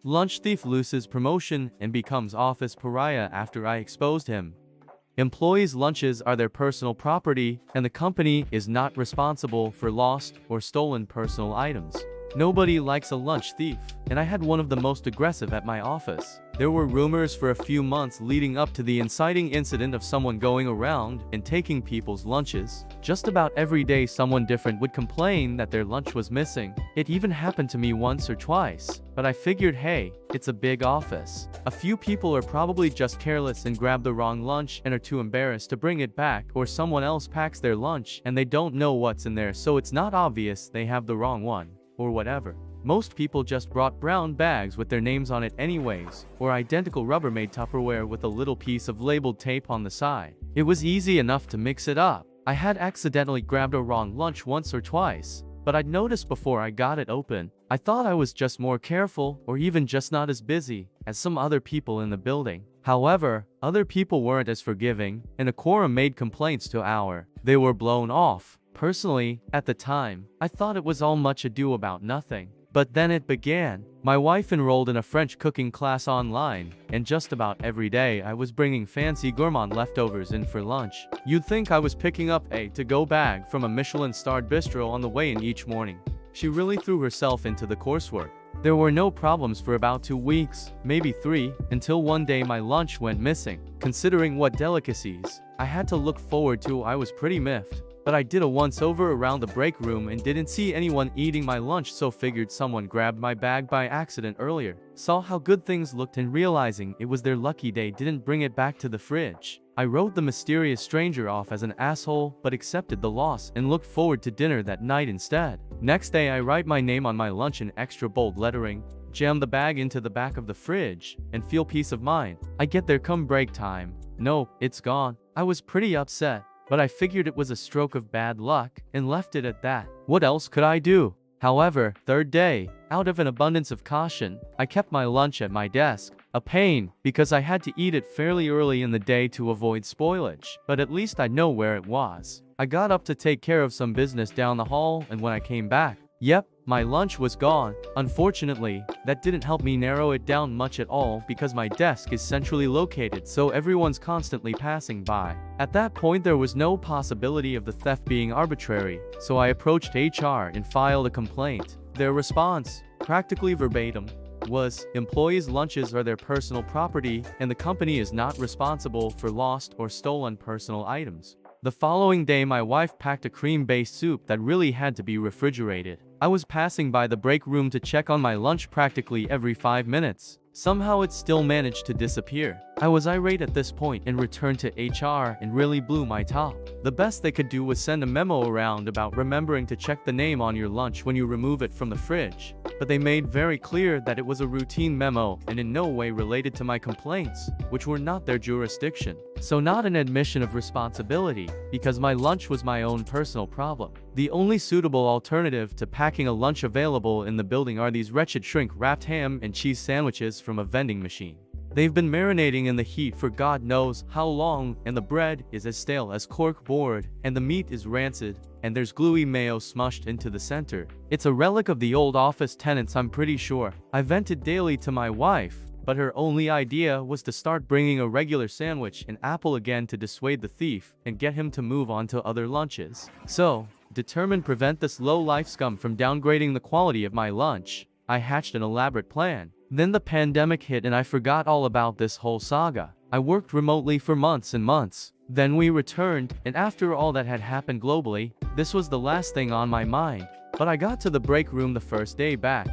Lunch thief loses promotion and becomes office pariah after I exposed him. Employees' lunches are their personal property, and the company is not responsible for lost or stolen personal items. Nobody likes a lunch thief, and I had one of the most aggressive at my office. There were rumors for a few months leading up to the inciting incident of someone going around and taking people's lunches. Just about every day someone different would complain that their lunch was missing. It even happened to me once or twice, but I figured, hey, it's a big office. A few people are probably just careless and grab the wrong lunch and are too embarrassed to bring it back, or someone else packs their lunch and they don't know what's in there, so it's not obvious they have the wrong one, or whatever. Most people just brought brown bags with their names on it anyways, or identical Rubbermaid Tupperware with a little piece of labeled tape on the side. It was easy enough to mix it up. I had accidentally grabbed a wrong lunch once or twice, but I'd noticed before I got it open. I thought I was just more careful, or even just not as busy as some other people in the building. However, other people weren't as forgiving, and a quorum made complaints to our. They were blown off. Personally, at the time, I thought it was all much ado about nothing. But then it began. My wife enrolled in a French cooking class online, and just about every day I was bringing fancy gourmand leftovers in for lunch. You'd think I was picking up a to-go bag from a Michelin-starred bistro on the way in each morning. She really threw herself into the coursework. There were no problems for about 2 weeks, maybe 3, until one day my lunch went missing. Considering what delicacies I had to look forward to, I was pretty miffed. But I did a once-over around the break room and didn't see anyone eating my lunch, so figured someone grabbed my bag by accident earlier. Saw how good things looked and realizing it was their lucky day didn't bring it back to the fridge. I wrote the mysterious stranger off as an asshole, but accepted the loss and looked forward to dinner that night instead. Next day I write my name on my lunch in extra bold lettering, jam the bag into the back of the fridge, and feel peace of mind. I get there come break time. No, it's gone. I was pretty upset, but I figured it was a stroke of bad luck and left it at that. What else could I do? However, third day, out of an abundance of caution, I kept my lunch at my desk. A pain, because I had to eat it fairly early in the day to avoid spoilage, but at least I'd know where it was. I got up to take care of some business down the hall, and when I came back, yep, my lunch was gone. Unfortunately, that didn't help me narrow it down much at all because my desk is centrally located, so everyone's constantly passing by. At that point there was no possibility of the theft being arbitrary, so I approached HR and filed a complaint. Their response, practically verbatim, was, employees' lunches are their personal property and the company is not responsible for lost or stolen personal items. The following day my wife packed a cream-based soup that really had to be refrigerated. I was passing by the break room to check on my lunch practically every 5 minutes. Somehow it still managed to disappear. I was irate at this point and returned to HR and really blew my top. The best they could do was send a memo around about remembering to check the name on your lunch when you remove it from the fridge. But they made very clear that it was a routine memo and in no way related to my complaints, which were not their jurisdiction. So not an admission of responsibility, because my lunch was my own personal problem. The only suitable alternative to packing a lunch available in the building are these wretched shrink-wrapped ham and cheese sandwiches from a vending machine. They've been marinating in the heat for God knows how long, and the bread is as stale as cork board, and the meat is rancid, and there's gluey mayo smushed into the center. It's a relic of the old office tenants, I'm pretty sure. I vented daily to my wife, but her only idea was to start bringing a regular sandwich and apple again to dissuade the thief and get him to move on to other lunches. So, determined to prevent this low-life scum from downgrading the quality of my lunch, I hatched an elaborate plan. Then the pandemic hit and I forgot all about this whole saga. I worked remotely for months and months. Then we returned, and after all that had happened globally, this was the last thing on my mind. But I got to the break room the first day back,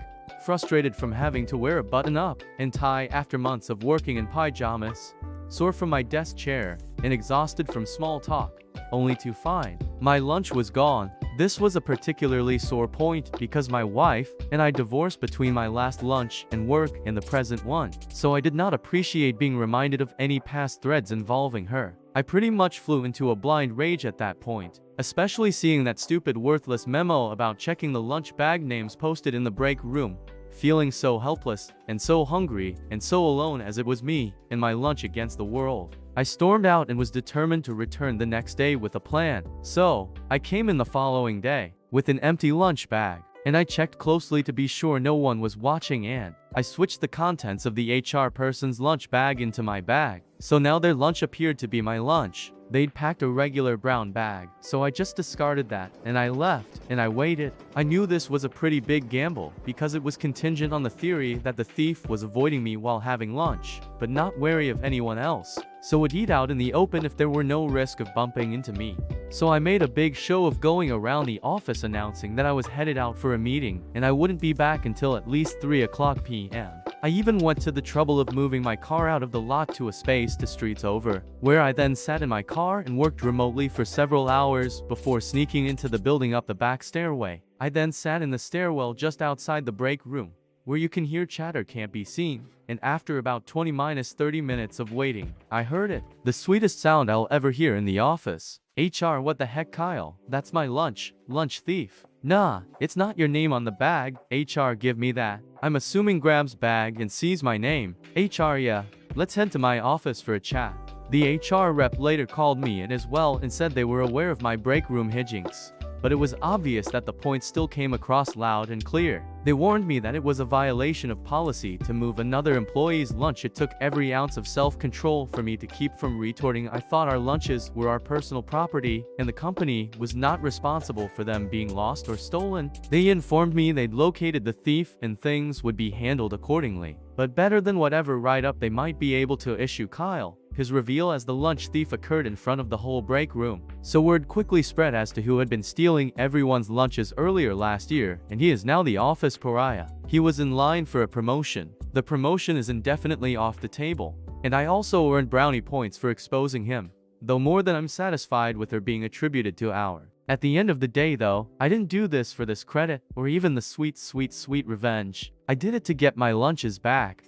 frustrated from having to wear a button-up and tie after months of working in pajamas, sore from my desk chair, and exhausted from small talk, only to find my lunch was gone. This was a particularly sore point because my wife and I divorced between my last lunch and work and the present one, so I did not appreciate being reminded of any past threads involving her. I pretty much flew into a blind rage at that point, especially seeing that stupid worthless memo about checking the lunch bag names posted in the break room. Feeling so helpless and so hungry and so alone as it was me and my lunch against the world, I stormed out and was determined to return the next day with a plan. So, I came in the following day with an empty lunch bag and I checked closely to be sure no one was watching, and I switched the contents of the HR person's lunch bag into my bag. So now their lunch appeared to be my lunch. They'd packed a regular brown bag, so I just discarded that, and I left, and I waited. I knew this was a pretty big gamble, because it was contingent on the theory that the thief was avoiding me while having lunch, but not wary of anyone else, so would eat out in the open if there were no risk of bumping into me. So I made a big show of going around the office announcing that I was headed out for a meeting, and I wouldn't be back until at least 3 p.m. I even went to the trouble of moving my car out of the lot to a space 2 streets over, where I then sat in my car and worked remotely for several hours before sneaking into the building up the back stairway. I then sat in the stairwell just outside the break room, where you can hear chatter can't be seen, and after about 20-30 minutes of waiting, I heard it. The sweetest sound I'll ever hear in the office. HR, what the heck, Kyle? That's my lunch thief. Nah, it's not your name on the bag. HR, give me that. I'm assuming grabs bag and sees my name. HR, yeah, let's head to my office for a chat. The HR rep later called me in as well and said they were aware of my break room hijinks, but it was obvious that the point still came across loud and clear. They warned me that it was a violation of policy to move another employee's lunch. It took every ounce of self-control for me to keep from retorting. I thought our lunches were our personal property, and the company was not responsible for them being lost or stolen. They informed me they'd located the thief and things would be handled accordingly. But better than whatever write-up they might be able to issue. Kyle, his reveal as the lunch thief occurred in front of the whole break room. So word quickly spread as to who had been stealing everyone's lunches earlier last year, and he is now the office pariah. He was in line for a promotion. The promotion is indefinitely off the table, and I also earned brownie points for exposing him, though more than I'm satisfied with her being attributed to our. At the end of the day though, I didn't do this for this credit, or even the sweet revenge. I did it to get my lunches back.